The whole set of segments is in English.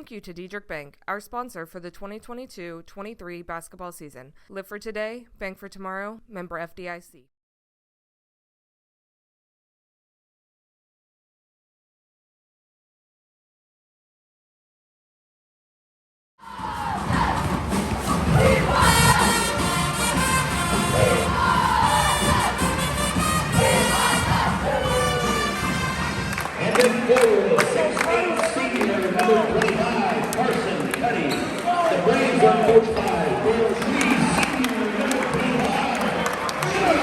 Thank you to Diedrich Bank, our sponsor for the 2022-23 basketball season. Live for today, bank for tomorrow, member FDIC. And then forward, 6'8" senior, number 25, Carson, Cuddy. The Braves are coached by Will Schuring, senior, number 25, Schuring.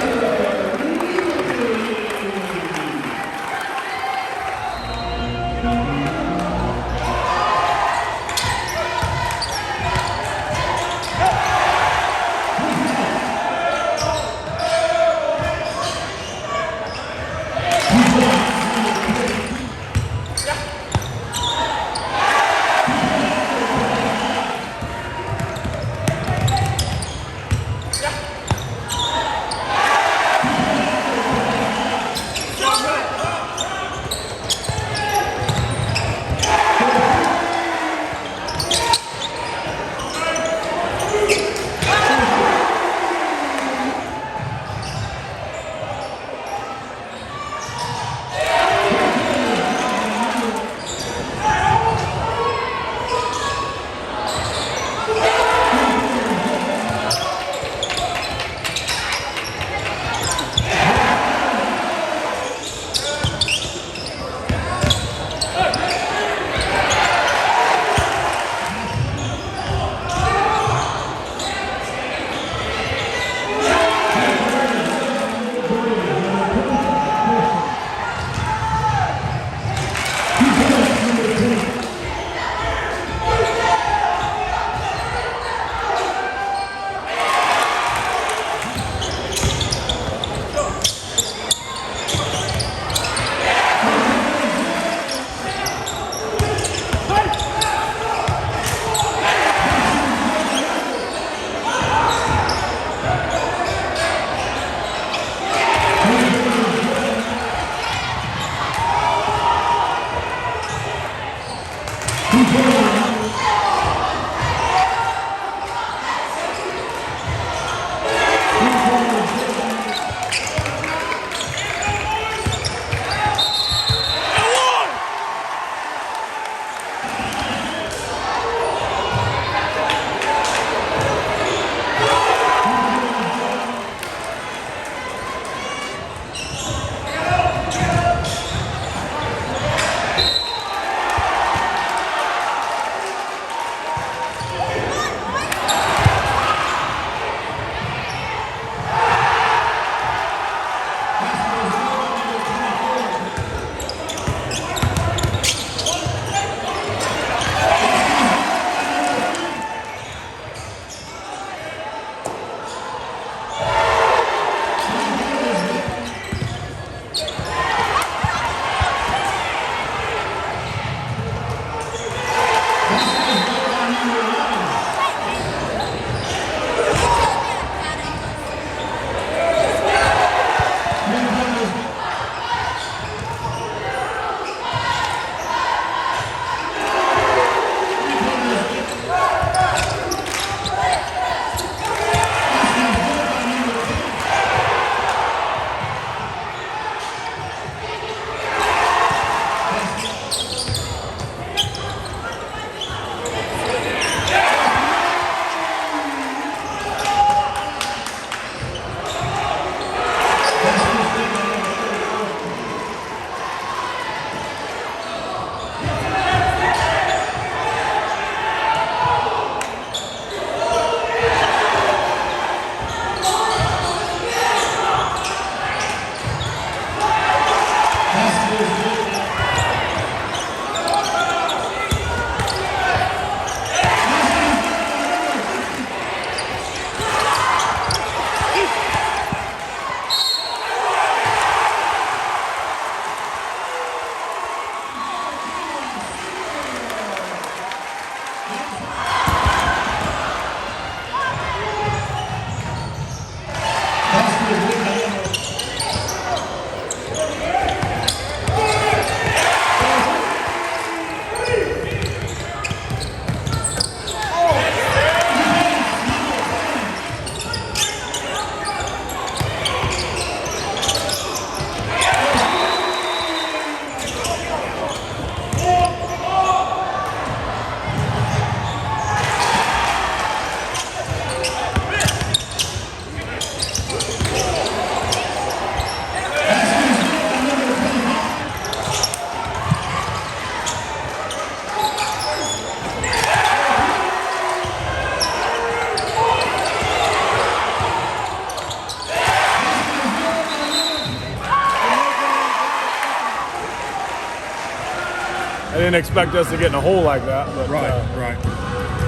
didn't expect us to get in a hole like that. But, right.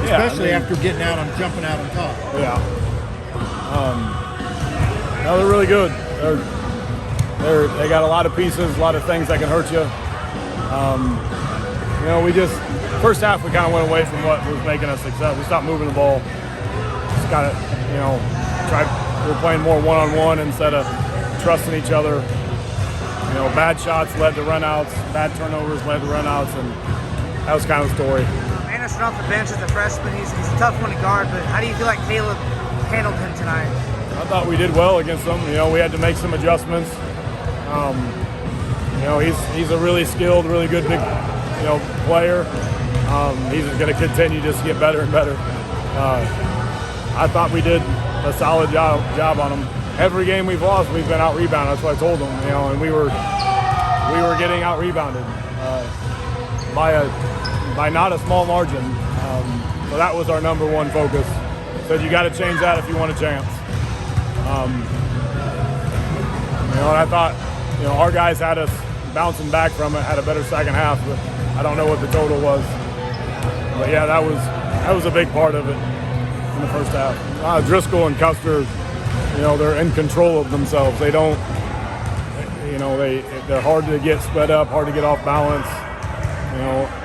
Yeah, Especially after jumping out on top. Yeah. No, they're really good. They got a lot of pieces, a lot of things that can hurt you. We just first half we kind of went away from what was making us success. We stopped moving the ball. Just got it, we're playing more one-on-one instead of trusting each other. Bad shots led to runouts, bad turnovers led to runouts, and that was kind of the story. Anderson off the bench as a freshman, he's a tough one to guard, but how do you feel like Caleb handled him tonight? I thought we did well against them. We had to make some adjustments. He's a really skilled, really good big, player. He's going to continue just to get better and better. I thought we did a solid job on him. Every game we've lost, we've been out-rebounded. That's what I told them, and we were getting out-rebounded by not a small margin. So that was our number one focus. Said you got to change that if you want a chance. And I thought, our guys had us bouncing back from it, had a better second half, but I don't know what the total was. But yeah, that was a big part of it in the first half. Driscoll and Custer, they're in control of themselves. They don't, they're hard to get sped up, hard to get off balance,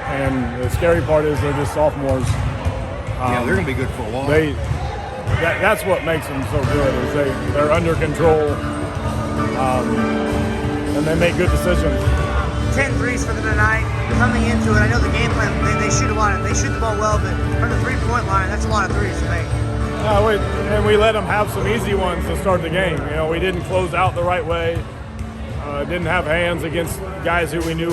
and the scary part is they're just sophomores. They're going to be good for a while. That's what makes them so good is they're under control, and they make good decisions. 10 threes for them tonight. Coming into it, I know the game plan, they shoot a lot. They shoot the ball well, but from the three-point line, that's a lot of threes to make. And we let them have some easy ones to start the game. We didn't close out the right way. Didn't have hands against guys who we knew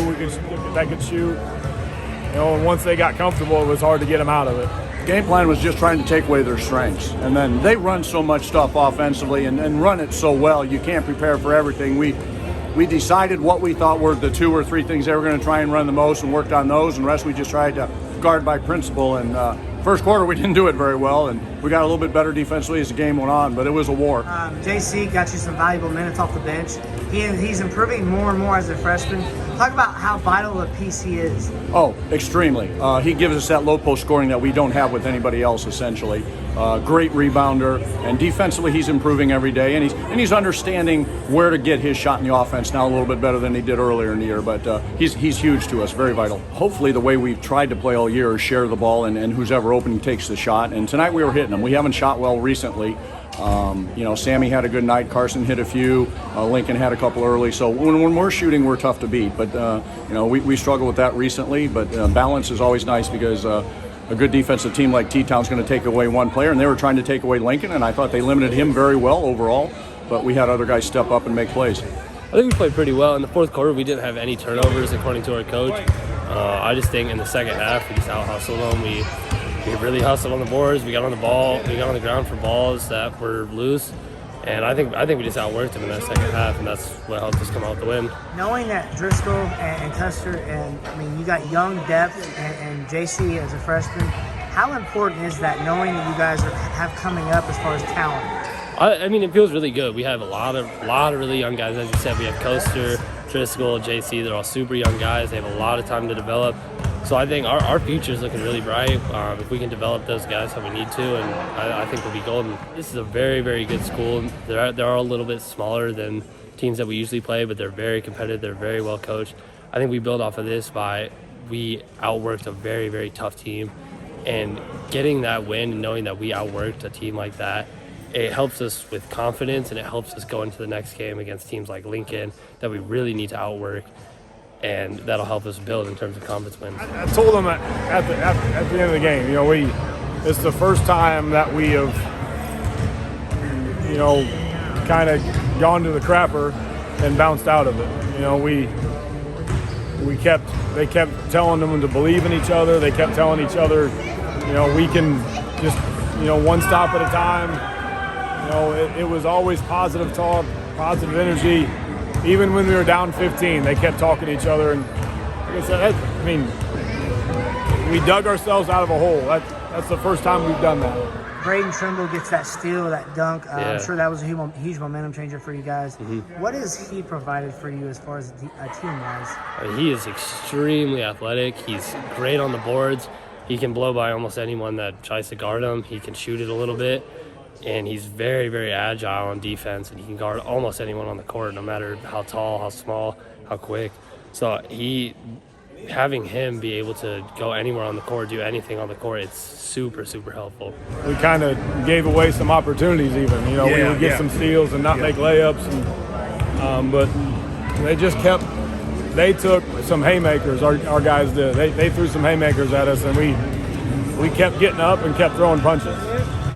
that could shoot. And once they got comfortable, it was hard to get them out of it. Game plan was just trying to take away their strengths. And then they run so much stuff offensively and run it so well, you can't prepare for everything. We decided what we thought were the 2 or 3 things they were going to try and run the most and worked on those, and the rest we just tried to guard by principle. And first quarter we didn't do it very well, and we got a little bit better defensively as the game went on, but it was a war. JC got you some valuable minutes off the bench. He's improving more and more as a freshman. Talk about how vital a piece he is. Oh, extremely. He gives us that low post scoring that we don't have with anybody else, essentially. Great rebounder, and defensively he's improving every day, and he's understanding where to get his shot in the offense now a little bit better than he did earlier in the year. But he's huge to us, very vital. Hopefully the way we've tried to play all year is share the ball, and who's ever open takes the shot. And tonight we were hitting them. We haven't shot well recently. Sammy had a good night. Carson hit a few. Lincoln had a couple early. So when we're shooting, we're tough to beat. But we struggled with that recently. But balance is always nice because a good defensive team like T-Town's going to take away one player, and they were trying to take away Lincoln, and I thought they limited him very well overall. But we had other guys step up and make plays. I think we played pretty well. In the fourth quarter, we didn't have any turnovers, according to our coach. I just think in the second half, we just out-hustled them. We really hustled on the boards. We got on the ball. We got on the ground for balls that were loose. And I think we just outworked them in that second half, and that's what helped us come out the win. Knowing that Driscoll and Custer, and you got young depth and JC as a freshman, how important is that, knowing that you guys have coming up as far as talent? It feels really good. We have a lot of really young guys. As you said, we have Custer, Driscoll, JC. They're all super young guys. They have a lot of time to develop. So I think our future is looking really bright if we can develop those guys how we need to, and I think we'll be golden. This is a very, very good school. They're a little bit smaller than teams that we usually play, but they're very competitive. They're very well coached. I think we build off of this by we outworked a very, very tough team, and getting that win and knowing that we outworked a team like that, it helps us with confidence, and it helps us go into the next game against teams like Lincoln that we really need to outwork. And that'll help us build in terms of conference wins. I told them at the end of the game, it's the first time that we have, kind of gone to the crapper and bounced out of it. They kept telling them to believe in each other. They kept telling each other, we can just, one stop at a time. It was always positive talk, positive energy. Even when we were down 15, they kept talking to each other, and like I said, we dug ourselves out of a hole. That's the first time we've done that. Braden Trimble gets that steal, that dunk. Yeah. I'm sure that was a huge momentum changer for you guys. Mm-hmm. What has he provided for you as far as team-wise? He is extremely athletic. He's great on the boards. He can blow by almost anyone that tries to guard him. He can shoot it a little bit. And he's very, very agile on defense, and he can guard almost anyone on the court, no matter how tall, how small, how quick. So having him be able to go anywhere on the court, do anything on the court, it's super, super helpful. We kind of gave away some opportunities even. You know, we would get some steals and not make layups. And, but they just they took some haymakers, our guys did. They threw some haymakers at us, and we kept getting up and kept throwing punches.